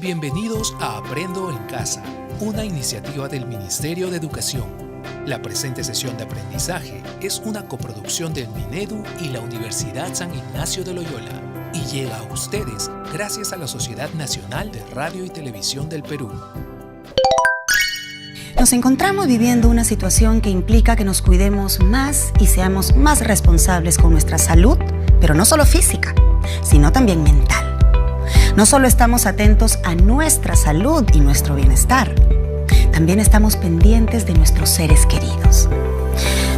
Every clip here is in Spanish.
Bienvenidos a Aprendo en Casa, una iniciativa del Ministerio de Educación. La presente sesión de aprendizaje es una coproducción del Minedu y la Universidad San Ignacio de Loyola y llega a ustedes gracias a la Sociedad Nacional de Radio y Televisión del Perú. Nos encontramos viviendo una situación que implica que nos cuidemos más y seamos más responsables con nuestra salud, pero no solo física, sino también mental. No solo estamos atentos a nuestra salud y nuestro bienestar, también estamos pendientes de nuestros seres queridos.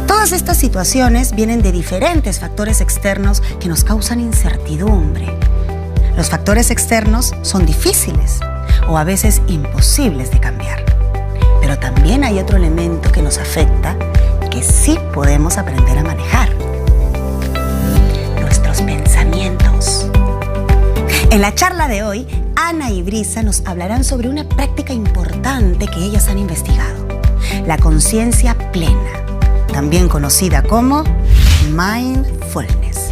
Todas estas situaciones vienen de diferentes factores externos que nos causan incertidumbre. Los factores externos son difíciles o a veces imposibles de cambiar. Pero también hay otro elemento que nos afecta que sí podemos aprender a manejar: nuestros pensamientos. En la charla de hoy, Ana y Brisa nos hablarán sobre una práctica importante que ellas han investigado: la conciencia plena, también conocida como mindfulness.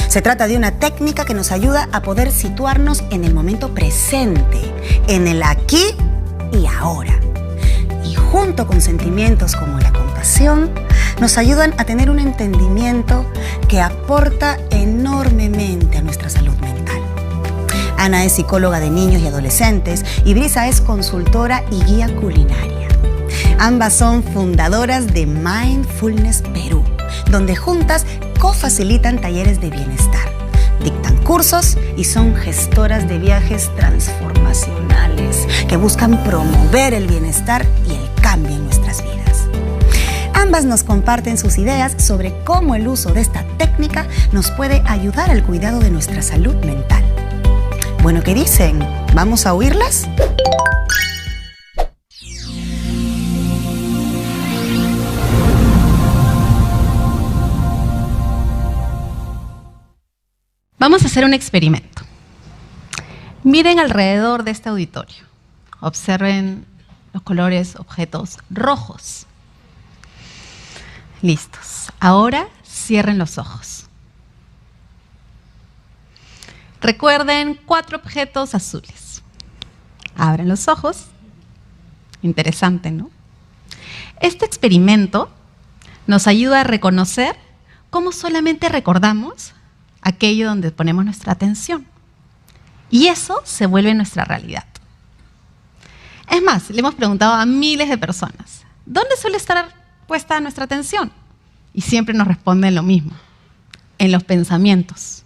Se trata de una técnica que nos ayuda a poder situarnos en el momento presente, en el aquí y ahora. Y junto con sentimientos como la compasión, nos ayudan a tener un entendimiento que aporta enormemente a nuestra salud mental. Ana es psicóloga de niños y adolescentes y Brisa es consultora y guía culinaria. Ambas son fundadoras de Mindfulness Perú, donde juntas cofacilitan talleres de bienestar, dictan cursos y son gestoras de viajes transformacionales que buscan promover el bienestar y el cambio en nuestras vidas. Ambas nos comparten sus ideas sobre cómo el uso de esta técnica nos puede ayudar al cuidado de nuestra salud mental. Bueno, ¿qué dicen? ¿Vamos a oírlas? Vamos a hacer un experimento. Miren alrededor de este auditorio. Observen los colores, objetos rojos. Listos. Ahora cierren los ojos. Recuerden 4 objetos azules. Abran los ojos. Interesante, ¿no? Este experimento nos ayuda a reconocer cómo solamente recordamos aquello donde ponemos nuestra atención. Y eso se vuelve nuestra realidad. Es más, le hemos preguntado a miles de personas, ¿dónde suele estar puesta nuestra atención? Y siempre nos responden lo mismo: en los pensamientos.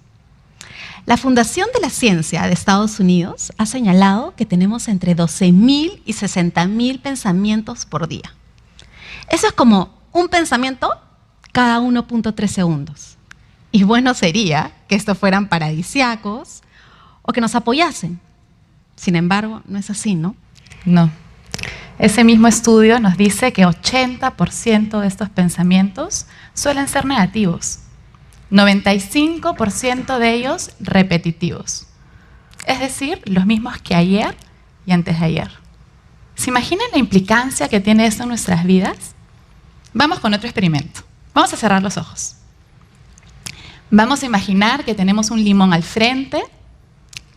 La Fundación de la Ciencia de Estados Unidos ha señalado que tenemos entre 12.000 y 60.000 pensamientos por día. Eso es como un pensamiento cada 1.3 segundos. Y bueno sería que estos fueran paradisíacos o que nos apoyasen. Sin embargo, no es así, ¿no? No. Ese mismo estudio nos dice que 80% de estos pensamientos suelen ser negativos. 95% de ellos repetitivos. Es decir, los mismos que ayer y antes de ayer. ¿Se imaginan la implicancia que tiene eso en nuestras vidas? Vamos con otro experimento. Vamos a cerrar los ojos. Vamos a imaginar que tenemos un limón al frente,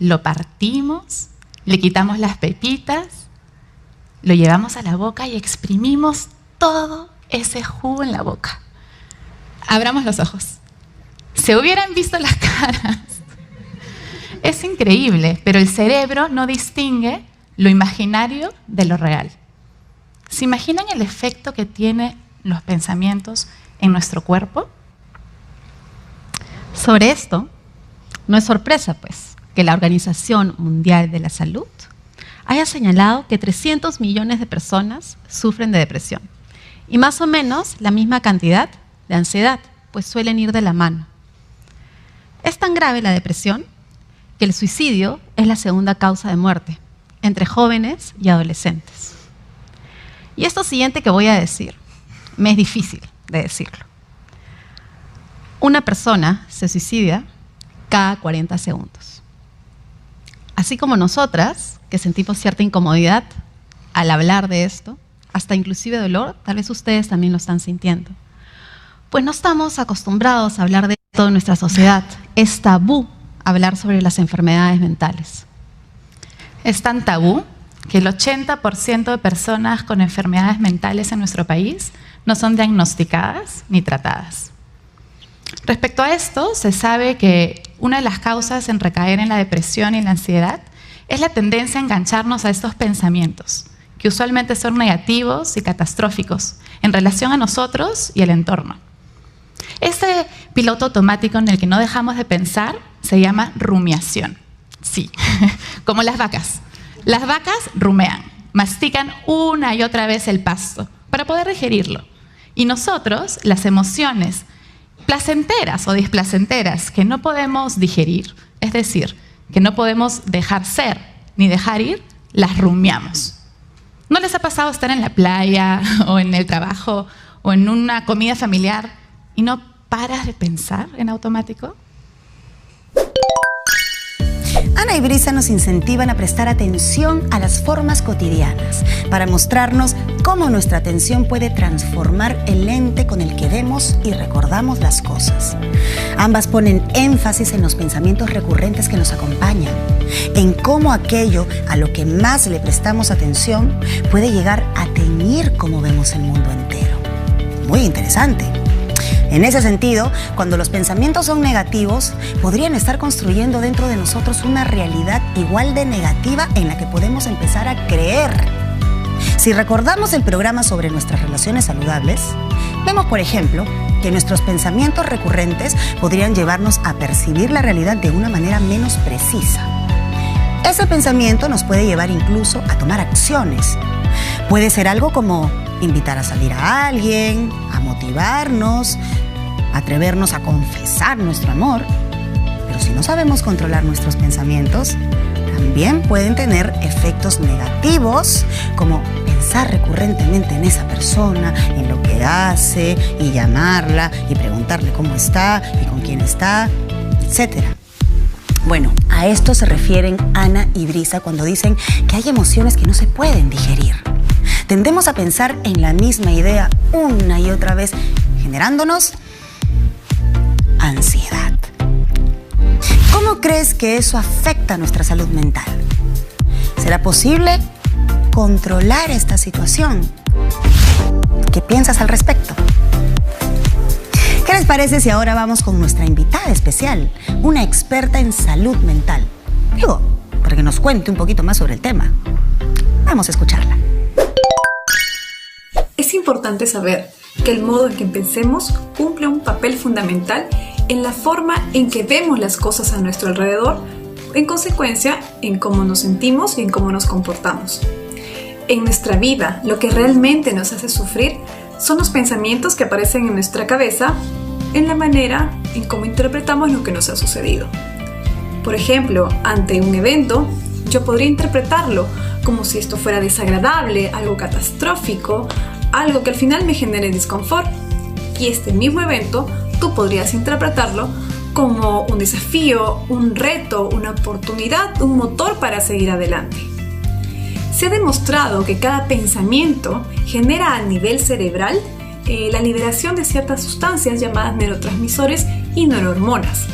lo partimos, le quitamos las pepitas, lo llevamos a la boca y exprimimos todo ese jugo en la boca. Abramos los ojos. Se hubieran visto las caras. Es increíble, pero el cerebro no distingue lo imaginario de lo real. ¿Se imaginan el efecto que tienen los pensamientos en nuestro cuerpo? Sobre esto, no es sorpresa, pues, que la Organización Mundial de la Salud haya señalado que 300 millones de personas sufren de depresión y más o menos la misma cantidad de ansiedad, pues suelen ir de la mano. Es tan grave la depresión que el suicidio es la segunda causa de muerte entre jóvenes y adolescentes. Y esto siguiente que voy a decir, me es difícil de decirlo. Una persona se suicida cada 40 segundos. Así como nosotras, que sentimos cierta incomodidad al hablar de esto, hasta inclusive dolor, tal vez ustedes también lo están sintiendo. Pues no estamos acostumbrados a hablar de esto en nuestra sociedad. Es tabú hablar sobre las enfermedades mentales. es tan tabú que el 80% de personas con enfermedades mentales en nuestro país no son diagnosticadas ni tratadas. Respecto a esto, se sabe que una de las causas en recaer en la depresión y la ansiedad es la tendencia a engancharnos a estos pensamientos, que usualmente son negativos y catastróficos en relación a nosotros y el entorno. Este piloto automático en el que no dejamos de pensar se llama rumiación. Sí, como las vacas. Las vacas rumean, mastican una y otra vez el pasto para poder digerirlo. Y nosotros, las emociones placenteras o displacenteras que no podemos digerir, es decir, que no podemos dejar ser ni dejar ir, las rumiamos. ¿No les ha pasado estar en la playa o en el trabajo o en una comida familiar y no paras de pensar en automático? Ana y Brisa nos incentivan a prestar atención a las formas cotidianas para mostrarnos cómo nuestra atención puede transformar el lente con el que vemos y recordamos las cosas. Ambas ponen énfasis en los pensamientos recurrentes que nos acompañan, en cómo aquello a lo que más le prestamos atención puede llegar a teñir cómo vemos el mundo entero. Muy interesante. En ese sentido, cuando los pensamientos son negativos, podrían estar construyendo dentro de nosotros una realidad igual de negativa en la que podemos empezar a creer. Si recordamos el programa sobre nuestras relaciones saludables, vemos, por ejemplo, que nuestros pensamientos recurrentes podrían llevarnos a percibir la realidad de una manera menos precisa. Ese pensamiento nos puede llevar incluso a tomar acciones. Puede ser algo como invitar a salir a alguien, a motivarnos, atrevernos a confesar nuestro amor. Pero si no sabemos controlar nuestros pensamientos, también pueden tener efectos negativos, como pensar recurrentemente en esa persona, en lo que hace, y llamarla, y preguntarle cómo está, y con quién está, etc. Bueno, a esto se refieren Ana y Brisa cuando dicen que hay emociones que no se pueden digerir. Tendemos a pensar en la misma idea una y otra vez, generándonos ansiedad. ¿Cómo crees que eso afecta nuestra salud mental? ¿Será posible controlar esta situación? ¿Qué piensas al respecto? ¿Qué les parece si ahora vamos con nuestra invitada especial, una experta en salud mental? Digo, para que nos cuente un poquito más sobre el tema. Vamos a escucharla. Es importante saber que el modo en que pensemos cumple un papel fundamental en la forma en que vemos las cosas a nuestro alrededor, en consecuencia, en cómo nos sentimos y en cómo nos comportamos. En nuestra vida, lo que realmente nos hace sufrir son los pensamientos que aparecen en nuestra cabeza, en la manera en cómo interpretamos lo que nos ha sucedido. Por ejemplo, ante un evento, yo podría interpretarlo como si esto fuera desagradable, algo catastrófico, algo que al final me genere disconfort. Y este mismo evento, tú podrías interpretarlo como un desafío, un reto, una oportunidad, un motor para seguir adelante. Se ha demostrado que cada pensamiento genera a nivel cerebral la liberación de ciertas sustancias llamadas neurotransmisores y neurohormonas,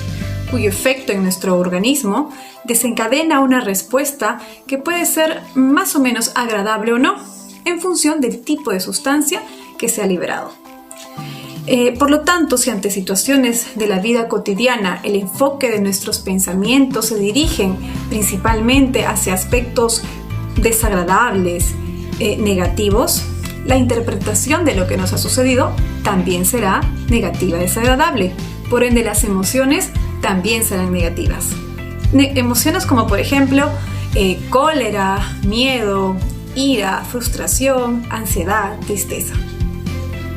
cuyo efecto en nuestro organismo desencadena una respuesta que puede ser más o menos agradable o no, en función del tipo de sustancia que se ha liberado. Por lo tanto, si ante situaciones de la vida cotidiana el enfoque de nuestros pensamientos se dirigen principalmente hacia aspectos desagradables, negativos, la interpretación de lo que nos ha sucedido también será negativa, desagradable. Por ende, las emociones también serán negativas. Emociones como, por ejemplo, cólera, miedo, ira, frustración, ansiedad, tristeza.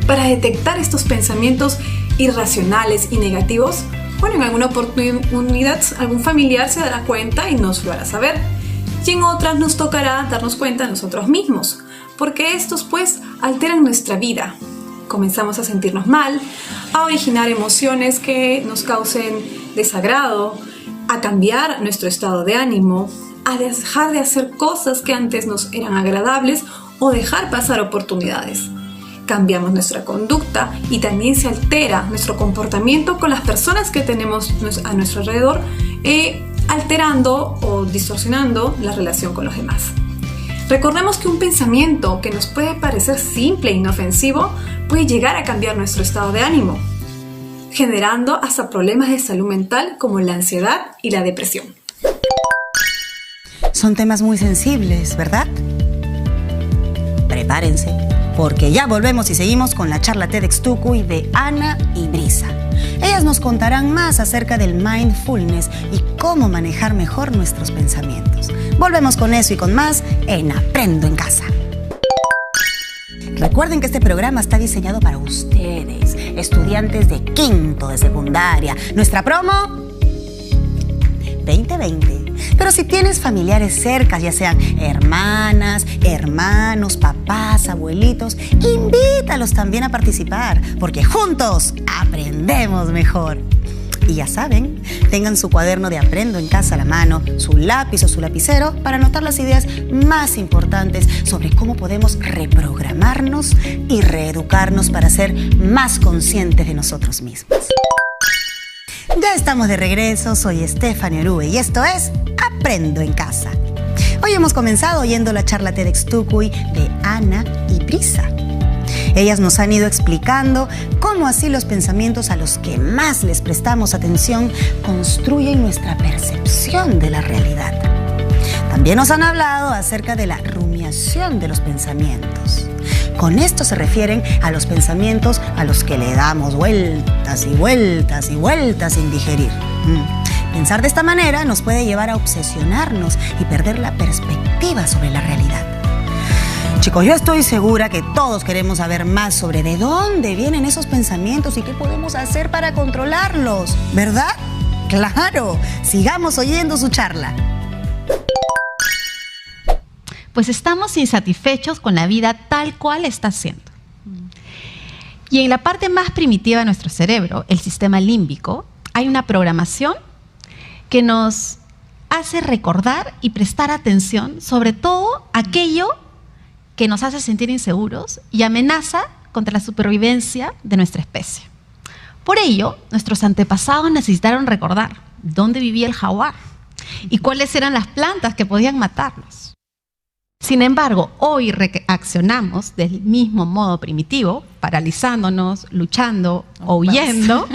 Para detectar estos pensamientos irracionales y negativos, bueno, en alguna oportunidad algún familiar se dará cuenta y nos lo hará saber. Y en otras nos tocará darnos cuenta nosotros mismos, porque estos pues alteran nuestra vida. Comenzamos a sentirnos mal, a originar emociones que nos causen desagrado, a cambiar nuestro estado de ánimo, a dejar de hacer cosas que antes nos eran agradables o dejar pasar oportunidades. Cambiamos nuestra conducta y también se altera nuestro comportamiento con las personas que tenemos a nuestro alrededor, alterando o distorsionando la relación con los demás. Recordemos que un pensamiento que nos puede parecer simple e inofensivo puede llegar a cambiar nuestro estado de ánimo, generando hasta problemas de salud mental como la ansiedad y la depresión. Son temas muy sensibles, ¿verdad? Prepárense, porque ya volvemos y seguimos con la charla TEDx Tucuy de Ana y Brisa. Ellas nos contarán más acerca del mindfulness y cómo manejar mejor nuestros pensamientos. Volvemos con eso y con más en Aprendo en Casa. Recuerden que este programa está diseñado para ustedes, estudiantes de quinto de secundaria. Nuestra promo 2020. Pero si tienes familiares cerca, ya sean hermanas, hermanos, papás, abuelitos, invítalos también a participar, porque juntos aprendemos mejor. Y ya saben, tengan su cuaderno de Aprendo en Casa a la mano, su lápiz o su lapicero para anotar las ideas más importantes sobre cómo podemos reprogramarnos y reeducarnos para ser más conscientes de nosotros mismos. Ya estamos de regreso, soy Stephanie Orue y esto es Aprendo en Casa. Hoy hemos comenzado oyendo la charla TEDx Tucuy de Ana y Brisa. Ellas nos han ido explicando cómo así los pensamientos a los que más les prestamos atención construyen nuestra percepción de la realidad. También nos han hablado acerca de la rumiación de los pensamientos. Con esto se refieren a los pensamientos a los que le damos vueltas y vueltas y vueltas sin digerir. Pensar de esta manera nos puede llevar a obsesionarnos y perder la perspectiva sobre la realidad. Chicos, yo estoy segura que todos queremos saber más sobre de dónde vienen esos pensamientos y qué podemos hacer para controlarlos, ¿verdad? ¡Claro! Sigamos oyendo su charla. Pues estamos insatisfechos con la vida tal cual está siendo. Y en la parte más primitiva de nuestro cerebro, el sistema límbico, hay una programación que nos hace recordar y prestar atención sobre todo aquello que nos hace sentir inseguros y amenaza contra la supervivencia de nuestra especie. Por ello, nuestros antepasados necesitaron recordar dónde vivía el jaguar y cuáles eran las plantas que podían matarlos. Sin embargo, hoy reaccionamos del mismo modo primitivo, paralizándonos, luchando o huyendo,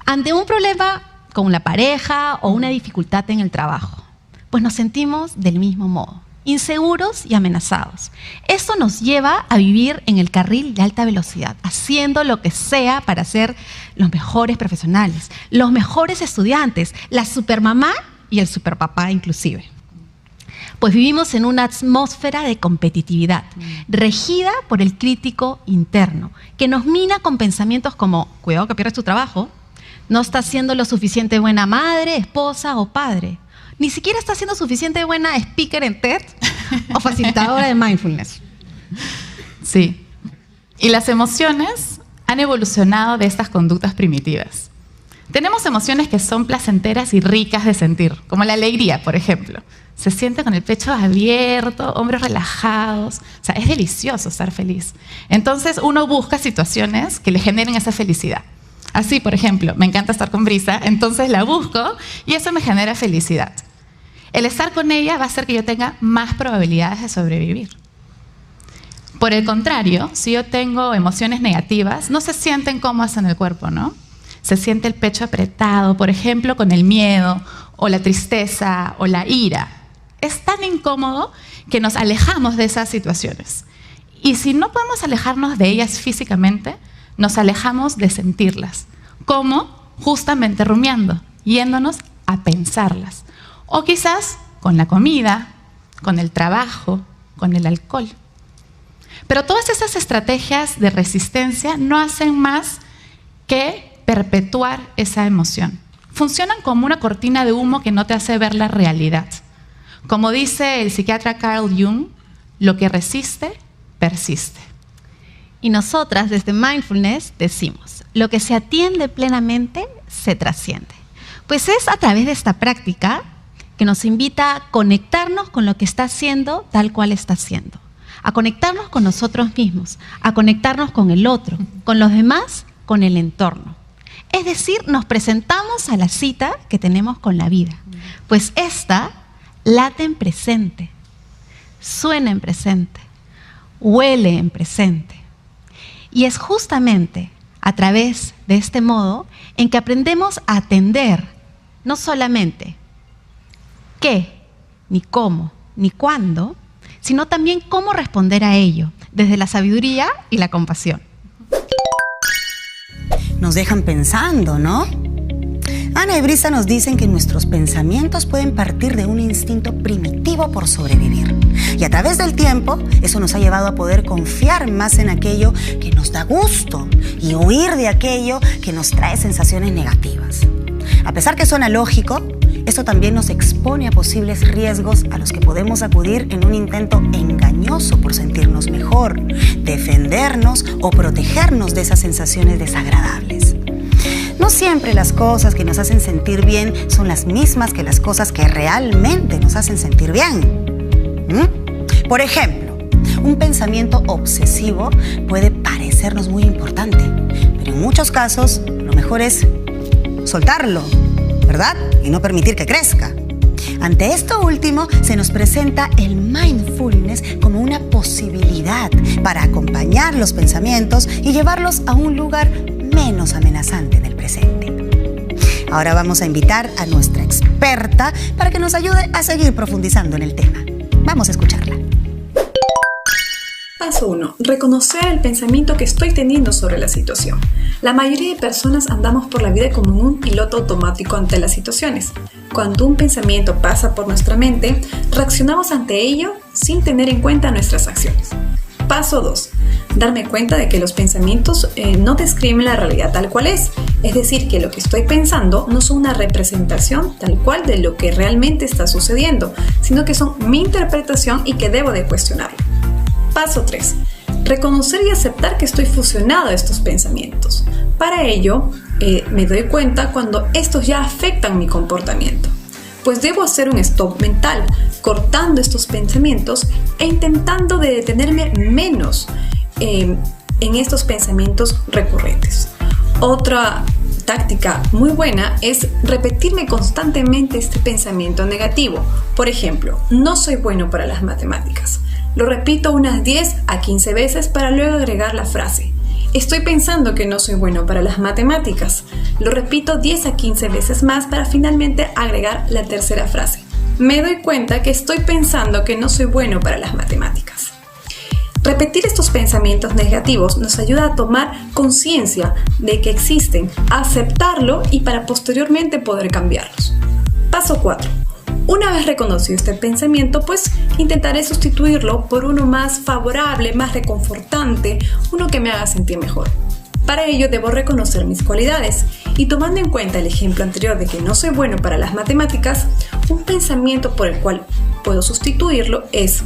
ante un problema con la pareja o una dificultad en el trabajo. Pues nos sentimos del mismo modo, inseguros y amenazados. Esto nos lleva a vivir en el carril de alta velocidad, haciendo lo que sea para ser los mejores profesionales, los mejores estudiantes, la supermamá y el superpapá inclusive. Pues vivimos en una atmósfera de competitividad, regida por el crítico interno, que nos mina con pensamientos como, cuidado que pierdes tu trabajo, no estás siendo lo suficiente buena madre, esposa o padre, ni siquiera estás siendo suficiente buena speaker en TED o facilitadora de mindfulness. Sí, y las emociones han evolucionado de estas conductas primitivas. Tenemos emociones que son placenteras y ricas de sentir, como la alegría, por ejemplo. Se siente con el pecho abierto, hombros relajados. O sea, es delicioso estar feliz. Entonces, uno busca situaciones que le generen esa felicidad. Así, por ejemplo, me encanta estar con Brisa, entonces la busco y eso me genera felicidad. El estar con ella va a hacer que yo tenga más probabilidades de sobrevivir. Por el contrario, si yo tengo emociones negativas, no se sienten cómodas en el cuerpo, ¿no? Se siente el pecho apretado, por ejemplo, con el miedo, o la tristeza, o la ira. Es tan incómodo que nos alejamos de esas situaciones. Y si no podemos alejarnos de ellas físicamente, nos alejamos de sentirlas. ¿Cómo? Justamente rumiando, yéndonos a pensarlas. O quizás con la comida, con el trabajo, con el alcohol. Pero todas esas estrategias de resistencia no hacen más que perpetuar esa emoción. Funcionan como una cortina de humo que no te hace ver la realidad. Como dice el psiquiatra Carl Jung, lo que resiste, persiste. Y nosotras desde Mindfulness decimos, lo que se atiende plenamente se trasciende. Pues es a través de esta práctica que nos invita a conectarnos con lo que está haciendo tal cual está haciendo. A conectarnos con nosotros mismos, a conectarnos con el otro, con los demás, con el entorno. Es decir, nos presentamos a la cita que tenemos con la vida, pues esta late en presente, suena en presente, huele en presente. Y es justamente a través de este modo en que aprendemos a atender no solamente qué, ni cómo, ni cuándo, sino también cómo responder a ello, desde la sabiduría y la compasión. Nos dejan pensando, ¿no? Ana y Brisa nos dicen que nuestros pensamientos pueden partir de un instinto primitivo por sobrevivir. Y a través del tiempo, eso nos ha llevado a poder confiar más en aquello que nos da gusto y huir de aquello que nos trae sensaciones negativas. A pesar que suena lógico, esto también nos expone a posibles riesgos a los que podemos acudir en un intento engañoso por sentirnos mejor, defendernos o protegernos de esas sensaciones desagradables. No siempre las cosas que nos hacen sentir bien son las mismas que las cosas que realmente nos hacen sentir bien. Por ejemplo, un pensamiento obsesivo puede parecernos muy importante, pero en muchos casos lo mejor es soltarlo, ¿verdad? Y no permitir que crezca. Ante esto último, se nos presenta el mindfulness como una posibilidad para acompañar los pensamientos y llevarlos a un lugar menos amenazante en el presente. Ahora vamos a invitar a nuestra experta para que nos ayude a seguir profundizando en el tema. Vamos a escucharla. Paso 1. Reconocer el pensamiento que estoy teniendo sobre la situación. La mayoría de personas andamos por la vida como un piloto automático ante las situaciones. Cuando un pensamiento pasa por nuestra mente, reaccionamos ante ello sin tener en cuenta nuestras acciones. Paso 2. Darme cuenta de que los pensamientos no describen la realidad tal cual es. Es decir, que lo que estoy pensando no son una representación tal cual de lo que realmente está sucediendo, sino que son mi interpretación y que debo de cuestionarlo. Paso 3. Reconocer y aceptar que estoy fusionado a estos pensamientos. Para ello, me doy cuenta cuando estos ya afectan mi comportamiento. Pues debo hacer un stop mental, cortando estos pensamientos e intentando de detenerme menos en estos pensamientos recurrentes. Otra táctica muy buena es repetirme constantemente este pensamiento negativo. Por ejemplo, no soy bueno para las matemáticas. Lo repito unas 10 a 15 veces para luego agregar la frase: estoy pensando que no soy bueno para las matemáticas. Lo repito 10 a 15 veces más para finalmente agregar la tercera frase: me doy cuenta que estoy pensando que no soy bueno para las matemáticas. Repetir estos pensamientos negativos nos ayuda a tomar conciencia de que existen, a aceptarlo y para posteriormente poder cambiarlos. Paso 4. Una vez reconocido este pensamiento, pues intentaré sustituirlo por uno más favorable, más reconfortante, uno que me haga sentir mejor. Para ello debo reconocer mis cualidades y, tomando en cuenta el ejemplo anterior de que no soy bueno para las matemáticas, un pensamiento por el cual puedo sustituirlo es: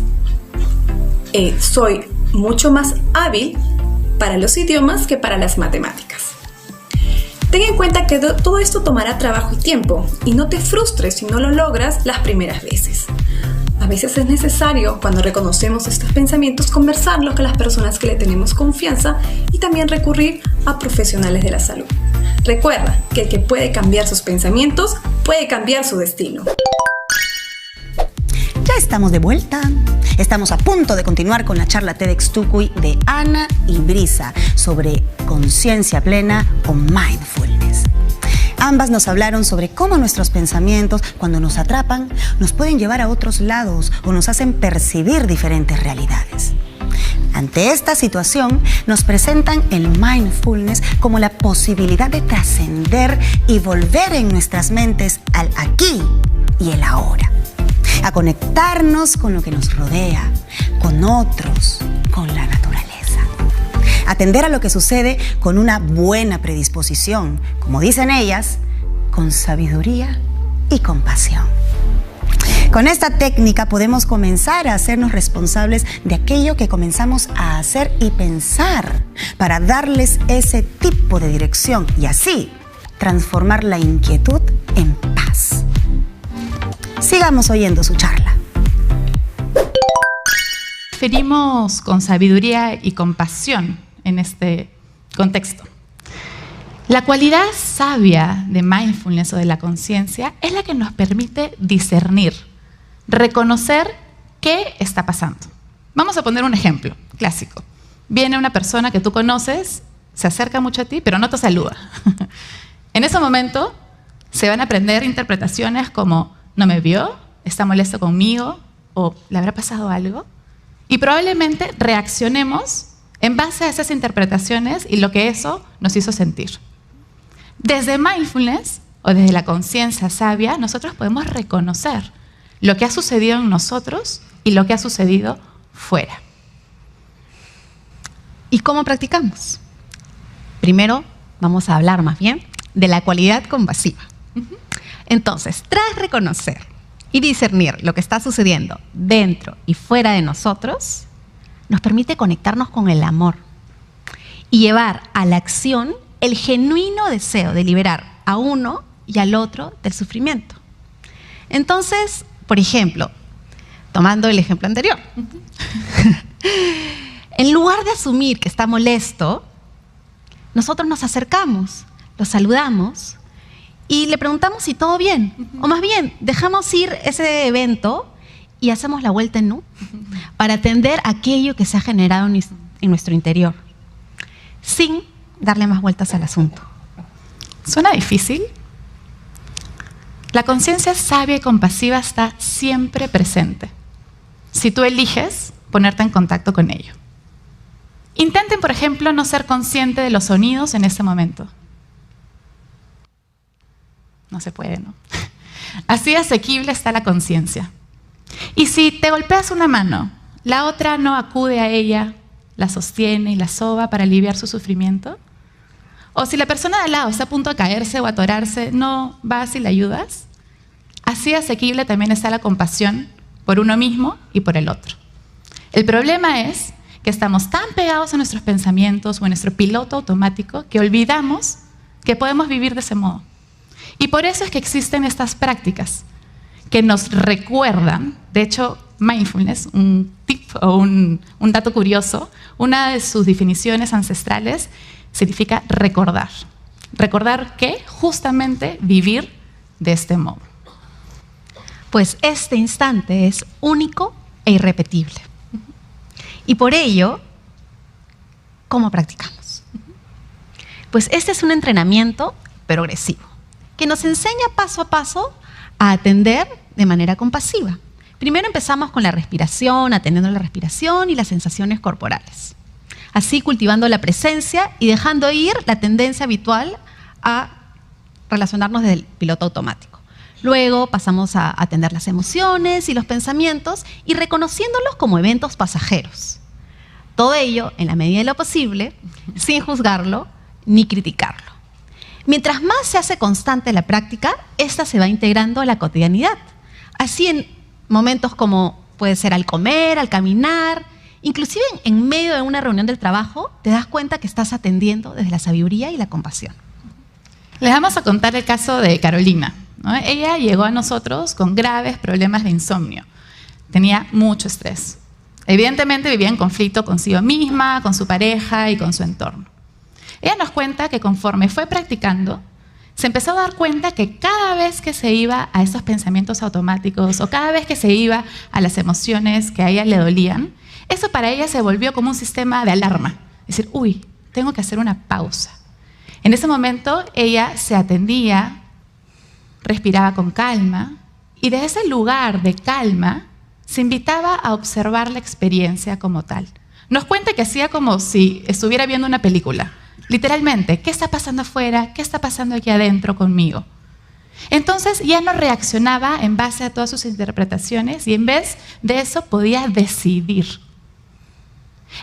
soy mucho más hábil para los idiomas que para las matemáticas. Ten en cuenta que todo esto tomará trabajo y tiempo, y no te frustres si no lo logras las primeras veces. A veces es necesario, cuando reconocemos estos pensamientos, conversarlos con las personas que le tenemos confianza y también recurrir a profesionales de la salud. Recuerda que el que puede cambiar sus pensamientos puede cambiar su destino. Ya estamos de vuelta. Estamos a punto de continuar con la charla TEDx Tucuy de Ana y Brisa sobre conciencia plena o mindfulness. Ambas nos hablaron sobre cómo nuestros pensamientos, cuando nos atrapan, nos pueden llevar a otros lados o nos hacen percibir diferentes realidades. Ante esta situación, nos presentan el mindfulness como la posibilidad de trascender y volver en nuestras mentes al aquí y el ahora, a conectarnos con lo que nos rodea, con otros, con la naturaleza. Atender a lo que sucede con una buena predisposición, como dicen ellas, con sabiduría y compasión. Con esta técnica podemos comenzar a hacernos responsables de aquello que comenzamos a hacer y pensar para darles ese tipo de dirección y así transformar la inquietud en paz. Sigamos oyendo su charla. Referimos con sabiduría y compasión en este contexto. La cualidad sabia de mindfulness o de la conciencia es la que nos permite discernir, reconocer qué está pasando. Vamos a poner un ejemplo clásico. Viene una persona que tú conoces, se acerca mucho a ti, pero no te saluda. En ese momento se van a aprender interpretaciones como no me vio, está molesto conmigo o le habrá pasado algo. Y probablemente reaccionemos en base a esas interpretaciones y lo que eso nos hizo sentir. Desde mindfulness o desde la conciencia sabia, nosotros podemos reconocer lo que ha sucedido en nosotros y lo que ha sucedido fuera. ¿Y cómo practicamos? Primero vamos a hablar más bien de la cualidad compasiva. Entonces, tras reconocer y discernir lo que está sucediendo dentro y fuera de nosotros, nos permite conectarnos con el amor y llevar a la acción el genuino deseo de liberar a uno y al otro del sufrimiento. Entonces, por ejemplo, tomando el ejemplo anterior, en lugar de asumir que está molesto, nosotros nos acercamos, lo saludamos y le preguntamos si todo bien. O más bien, dejamos ir ese evento y hacemos la vuelta en U para atender aquello que se ha generado en nuestro interior, sin darle más vueltas al asunto. ¿Suena difícil? La conciencia sabia y compasiva está siempre presente, si tú eliges ponerte en contacto con ello. Intenten, por ejemplo, no ser consciente de los sonidos en este momento. No se puede, ¿no? Así asequible está la conciencia. Y si te golpeas una mano, la otra no acude a ella, la sostiene y la soba para aliviar su sufrimiento. O si la persona de al lado está a punto de caerse o atorarse, no vas y la ayudas. Así asequible también está la compasión por uno mismo y por el otro. El problema es que estamos tan pegados a nuestros pensamientos o a nuestro piloto automático que olvidamos que podemos vivir de ese modo. Y por eso es que existen estas prácticas que nos recuerdan, de hecho, mindfulness, un tip o un dato curioso, una de sus definiciones ancestrales significa recordar. Recordar que justamente vivir de este modo. Pues este instante es único e irrepetible. Y por ello, ¿cómo practicamos? Pues este es un entrenamiento progresivo que nos enseña paso a paso a atender de manera compasiva. Primero empezamos con la respiración, atendiendo la respiración y las sensaciones corporales. Así cultivando la presencia y dejando ir la tendencia habitual a relacionarnos desde el piloto automático. Luego pasamos a atender las emociones y los pensamientos y reconociéndolos como eventos pasajeros. Todo ello, en la medida de lo posible, sin juzgarlo ni criticarlo. Mientras más se hace constante la práctica, esta se va integrando a la cotidianidad. Así en momentos como puede ser al comer, al caminar, inclusive en medio de una reunión del trabajo, te das cuenta que estás atendiendo desde la sabiduría y la compasión. Les vamos a contar el caso de Carolina, ¿no? Ella llegó a nosotros con graves problemas de insomnio. Tenía mucho estrés. Evidentemente vivía en conflicto consigo misma, con su pareja y con su entorno. Ella nos cuenta que conforme fue practicando, se empezó a dar cuenta que cada vez que se iba a esos pensamientos automáticos o cada vez que se iba a las emociones que a ella le dolían, eso para ella se volvió como un sistema de alarma. Es decir, uy, tengo que hacer una pausa. En ese momento ella se atendía, respiraba con calma y de ese lugar de calma se invitaba a observar la experiencia como tal. Nos cuenta que hacía como si estuviera viendo una película. Literalmente, ¿qué está pasando afuera? ¿Qué está pasando aquí adentro conmigo? Entonces ya no reaccionaba en base a todas sus interpretaciones y en vez de eso podía decidir.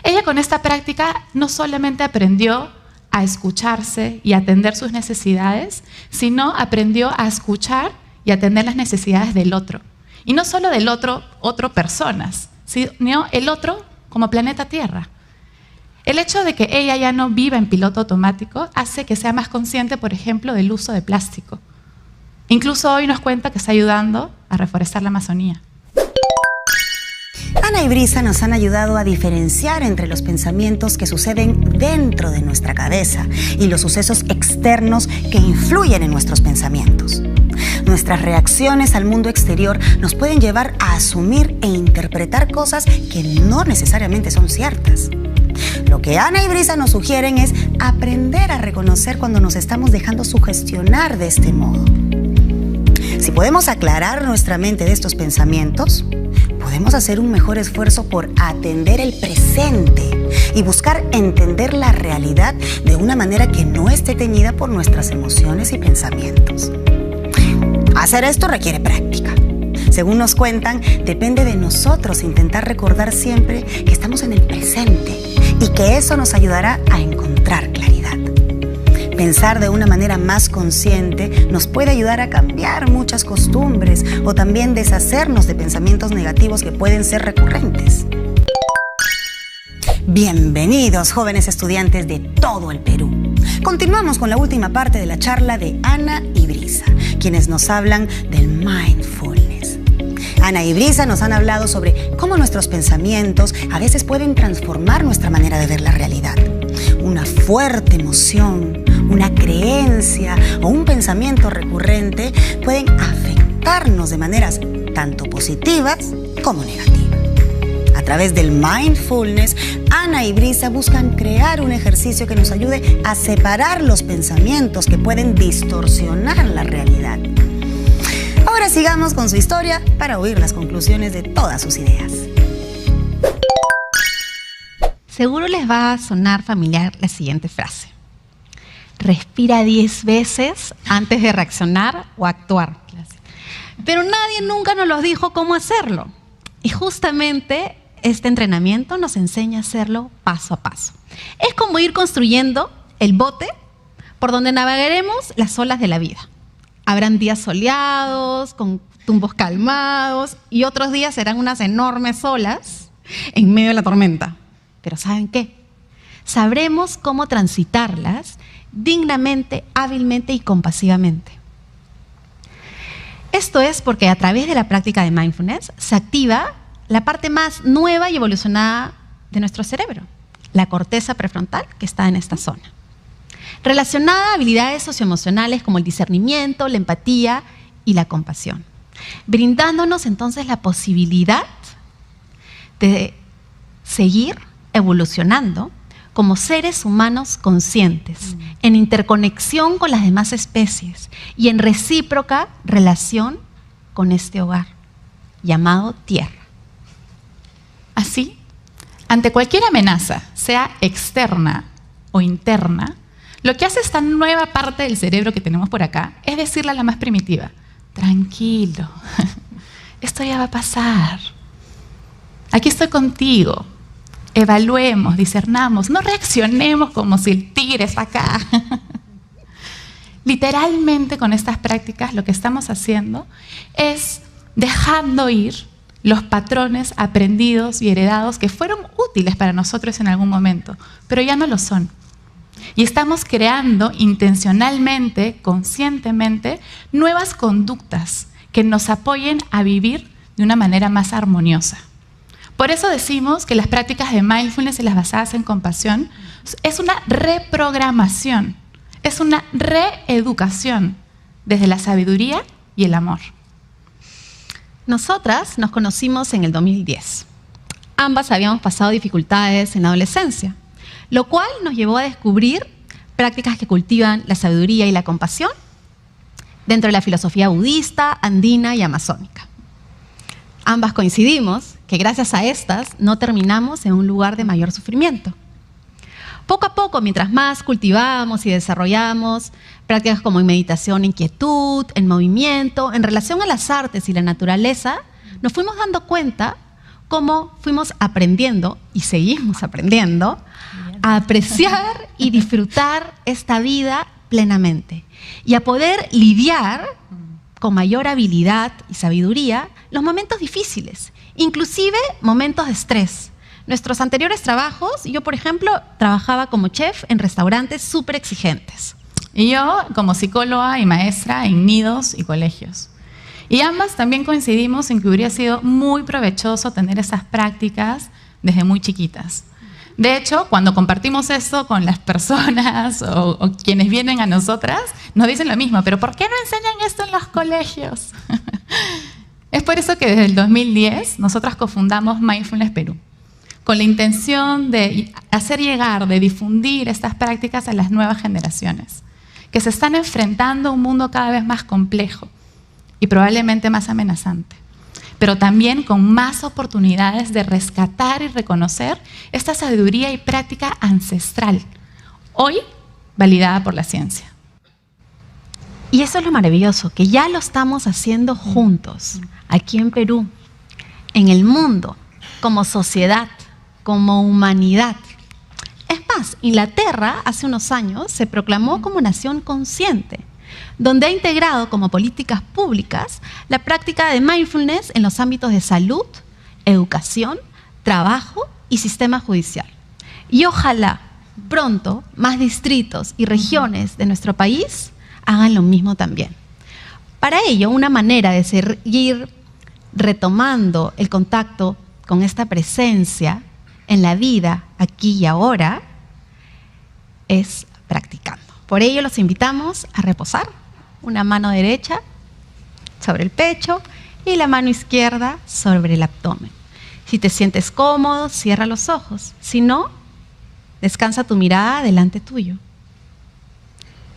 Ella con esta práctica no solamente aprendió a escucharse y atender sus necesidades, sino aprendió a escuchar y atender las necesidades del otro. Y no solo del otro personas, sino el otro como planeta Tierra. El hecho de que ella ya no viva en piloto automático hace que sea más consciente, por ejemplo, del uso de plástico. Incluso hoy nos cuenta que está ayudando a reforestar la Amazonía. Ana y Brisa nos han ayudado a diferenciar entre los pensamientos que suceden dentro de nuestra cabeza y los sucesos externos que influyen en nuestros pensamientos. Nuestras reacciones al mundo exterior nos pueden llevar a asumir e interpretar cosas que no necesariamente son ciertas. Lo que Ana y Brisa nos sugieren es aprender a reconocer cuando nos estamos dejando sugestionar de este modo. Si podemos aclarar nuestra mente de estos pensamientos, podemos hacer un mejor esfuerzo por atender el presente y buscar entender la realidad de una manera que no esté teñida por nuestras emociones y pensamientos. Hacer esto requiere práctica. Según nos cuentan, depende de nosotros intentar recordar siempre que estamos en el presente y que eso nos ayudará a encontrar claridad. Pensar de una manera más consciente nos puede ayudar a cambiar muchas costumbres o también deshacernos de pensamientos negativos que pueden ser recurrentes. Bienvenidos, jóvenes estudiantes de todo el Perú. Continuamos con la última parte de la charla de Ana y Brisa, quienes nos hablan del mindfulness. Ana y Brisa nos han hablado sobre cómo nuestros pensamientos a veces pueden transformar nuestra manera de ver la realidad. Una fuerte emoción, una creencia o un pensamiento recurrente pueden afectarnos de maneras tanto positivas como negativas. A través del mindfulness, Ana y Brisa buscan crear un ejercicio que nos ayude a separar los pensamientos que pueden distorsionar la realidad. Ahora sigamos con su historia para oír las conclusiones de todas sus ideas. Seguro les va a sonar familiar la siguiente frase. Respira 10 veces antes de reaccionar o actuar. Pero nadie nunca nos los dijo cómo hacerlo. Y justamente este entrenamiento nos enseña a hacerlo paso a paso. Es como ir construyendo el bote por donde navegaremos las olas de la vida. Habrán días soleados, con tumbos calmados, y otros días serán unas enormes olas en medio de la tormenta. Pero ¿saben qué? Sabremos cómo transitarlas dignamente, hábilmente y compasivamente. Esto es porque a través de la práctica de mindfulness se activa la parte más nueva y evolucionada de nuestro cerebro, la corteza prefrontal, que está en esta zona, relacionada a habilidades socioemocionales como el discernimiento, la empatía y la compasión, brindándonos entonces la posibilidad de seguir evolucionando como seres humanos conscientes, en interconexión con las demás especies y en recíproca relación con este hogar llamado Tierra. Así, ante cualquier amenaza, sea externa o interna, lo que hace esta nueva parte del cerebro que tenemos por acá es decirle a la más primitiva: tranquilo, esto ya va a pasar. Aquí estoy contigo. Evaluemos, discernamos, no reaccionemos como si el tigre está acá. Literalmente, con estas prácticas lo que estamos haciendo es dejando ir los patrones aprendidos y heredados que fueron útiles para nosotros en algún momento, pero ya no lo son. Y estamos creando intencionalmente, conscientemente, nuevas conductas que nos apoyen a vivir de una manera más armoniosa. Por eso decimos que las prácticas de mindfulness y las basadas en compasión es una reprogramación, es una reeducación desde la sabiduría y el amor. Nosotras nos conocimos en el 2010. Ambas habíamos pasado dificultades en la adolescencia, lo cual nos llevó a descubrir prácticas que cultivan la sabiduría y la compasión dentro de la filosofía budista, andina y amazónica. Ambas coincidimos que gracias a estas no terminamos en un lugar de mayor sufrimiento. Poco a poco, mientras más cultivamos y desarrollamos prácticas como en meditación, en quietud, en movimiento, en relación a las artes y la naturaleza, nos fuimos dando cuenta cómo fuimos aprendiendo, y seguimos aprendiendo, a apreciar y disfrutar esta vida plenamente y a poder lidiar con mayor habilidad y sabiduría los momentos difíciles, inclusive momentos de estrés. Nuestros anteriores trabajos, yo por ejemplo trabajaba como chef en restaurantes súper exigentes. Y yo como psicóloga y maestra en nidos y colegios. Y ambas también coincidimos en que hubiera sido muy provechoso tener esas prácticas desde muy chiquitas. De hecho, cuando compartimos esto con las personas o quienes vienen a nosotras, nos dicen lo mismo, pero ¿por qué no enseñan esto en los colegios? Es por eso que desde el 2010 nosotras cofundamos Mindfulness Perú, con la intención de hacer llegar, de difundir estas prácticas a las nuevas generaciones, que se están enfrentando a un mundo cada vez más complejo y probablemente más amenazante, pero también con más oportunidades de rescatar y reconocer esta sabiduría y práctica ancestral, hoy validada por la ciencia. Y eso es lo maravilloso, que ya lo estamos haciendo juntos, aquí en Perú, en el mundo, como sociedad, como humanidad. Es más, Inglaterra hace unos años se proclamó como nación consciente, donde ha integrado como políticas públicas la práctica de mindfulness en los ámbitos de salud, educación, trabajo y sistema judicial. Y ojalá pronto más distritos y regiones de nuestro país hagan lo mismo también. Para ello, una manera de seguir retomando el contacto con esta presencia en la vida, aquí y ahora, es practicando. Por ello, los invitamos a reposar una mano derecha sobre el pecho y la mano izquierda sobre el abdomen. Si te sientes cómodo, cierra los ojos. Si no, descansa tu mirada delante tuyo.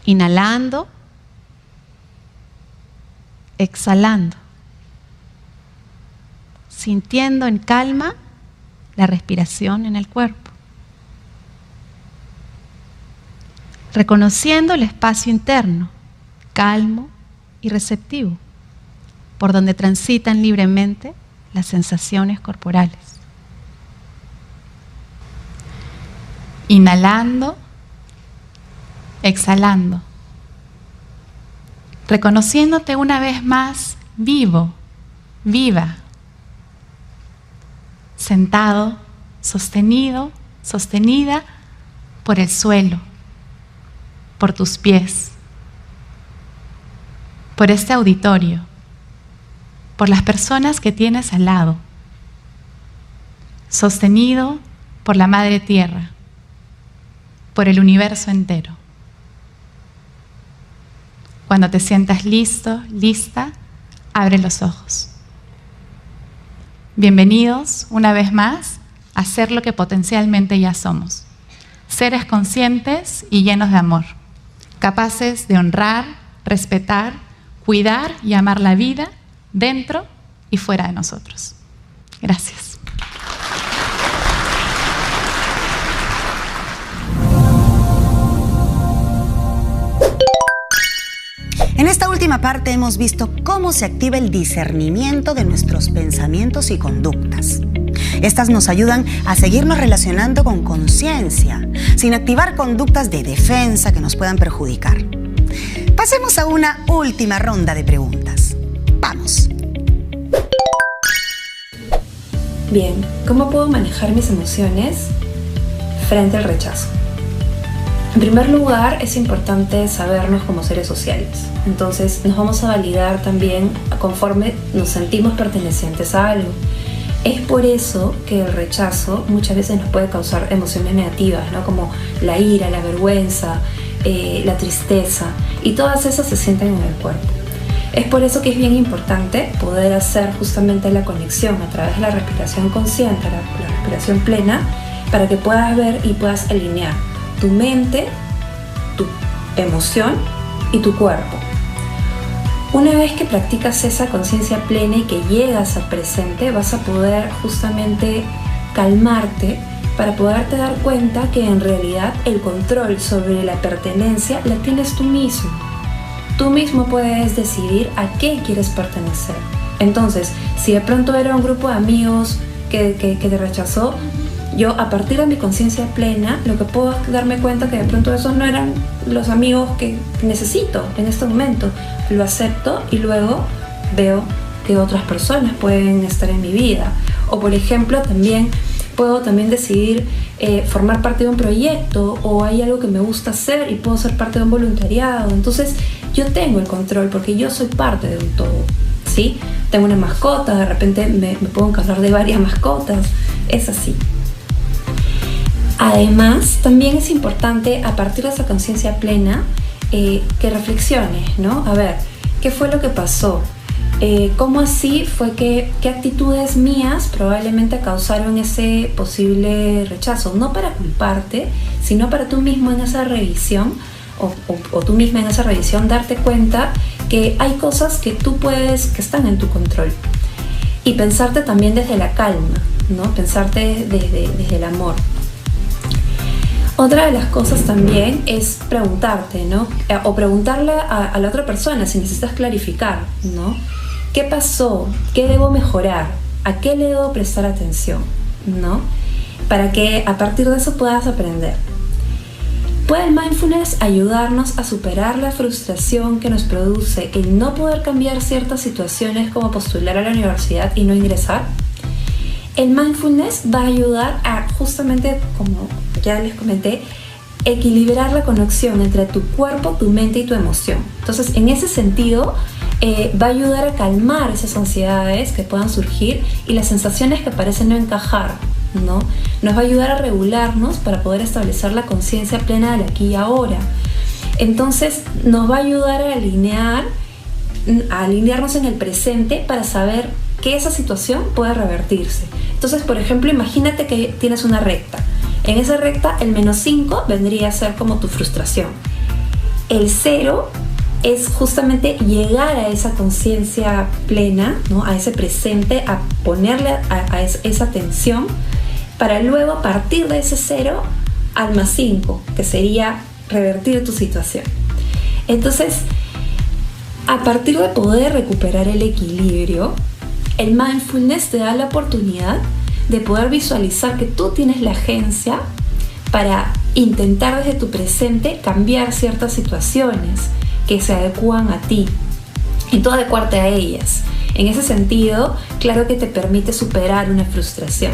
Inhalando, exhalando, sintiendo en calma la respiración en el cuerpo, reconociendo el espacio interno, calmo y receptivo, por donde transitan libremente las sensaciones corporales. Inhalando, exhalando, reconociéndote una vez más vivo, viva, sentado, sostenido, sostenida por el suelo, por tus pies, por este auditorio, por las personas que tienes al lado, sostenido por la Madre Tierra, por el universo entero. Cuando te sientas listo, lista, abre los ojos. Bienvenidos una vez más a ser lo que potencialmente ya somos. Seres conscientes y llenos de amor, capaces de honrar, respetar, cuidar y amar la vida dentro y fuera de nosotros. Gracias. En esta última parte hemos visto cómo se activa el discernimiento de nuestros pensamientos y conductas. Estas nos ayudan a seguirnos relacionando con conciencia, sin activar conductas de defensa que nos puedan perjudicar. Pasemos a una última ronda de preguntas. ¡Vamos! Bien, ¿cómo puedo manejar mis emociones frente al rechazo? En primer lugar, es importante sabernos como seres sociales. Entonces, nos vamos a validar también conforme nos sentimos pertenecientes a algo. Es por eso que el rechazo muchas veces nos puede causar emociones negativas, ¿no? Como la ira, la vergüenza, la tristeza, y todas esas se sienten en el cuerpo. Es por eso que es bien importante poder hacer justamente la conexión a través de la respiración consciente, la respiración plena, para que puedas ver y puedas alinear tu mente, tu emoción y tu cuerpo. Una vez que practicas esa conciencia plena y que llegas al presente, vas a poder justamente calmarte para poderte dar cuenta que en realidad el control sobre la pertenencia la tienes tú mismo. Tú mismo puedes decidir a qué quieres pertenecer. Entonces, si de pronto era un grupo de amigos que te rechazó, yo a partir de mi conciencia plena, lo que puedo es darme cuenta que de pronto esos no eran los amigos que necesito en este momento. Lo acepto y luego veo que otras personas pueden estar en mi vida. O por ejemplo, también puedo decidir formar parte de un proyecto, o hay algo que me gusta hacer y puedo ser parte de un voluntariado. Entonces yo tengo el control porque yo soy parte de un todo, ¿sí? Tengo una mascota, de repente me puedo encargar de varias mascotas, es así. Además, también es importante, a partir de esa conciencia plena, que reflexiones, ¿no? A ver, ¿qué fue lo que pasó? ¿Cómo así fue qué actitudes mías probablemente causaron ese posible rechazo? No para culparte, sino para tú mismo en esa revisión, o tú misma en esa revisión, darte cuenta que hay cosas que tú puedes, que están en tu control. Y pensarte también desde la calma, ¿no? Pensarte desde el amor. Otra de las cosas también es preguntarte, ¿no? O preguntarle a la otra persona si necesitas clarificar, ¿no? ¿Qué pasó? ¿Qué debo mejorar? ¿A qué le debo prestar atención? ¿No? Para que a partir de eso puedas aprender. ¿Puede el mindfulness ayudarnos a superar la frustración que nos produce el no poder cambiar ciertas situaciones, como postular a la universidad y no ingresar? El mindfulness va a ayudar a, justamente como ya les comenté, equilibrar la conexión entre tu cuerpo, tu mente y tu emoción. Entonces, en ese sentido, va a ayudar a calmar esas ansiedades que puedan surgir y las sensaciones que parecen no encajar, ¿no? Nos va a ayudar a regularnos para poder establecer la conciencia plena del aquí y ahora. Entonces, nos va a ayudar a alinearnos en el presente para saber que esa situación puede revertirse. Entonces, por ejemplo, imagínate que tienes una recta. En esa recta, el -5 vendría a ser como tu frustración. El 0 es justamente llegar a esa conciencia plena, ¿no? A ese presente, a ponerle a esa atención, para luego, a partir de ese 0 al +5, que sería revertir tu situación. Entonces, a partir de poder recuperar el equilibrio, el mindfulness te da la oportunidad de poder visualizar que tú tienes la agencia para intentar desde tu presente cambiar ciertas situaciones que se adecúan a ti y tú adecuarte a ellas. En ese sentido, claro que te permite superar una frustración.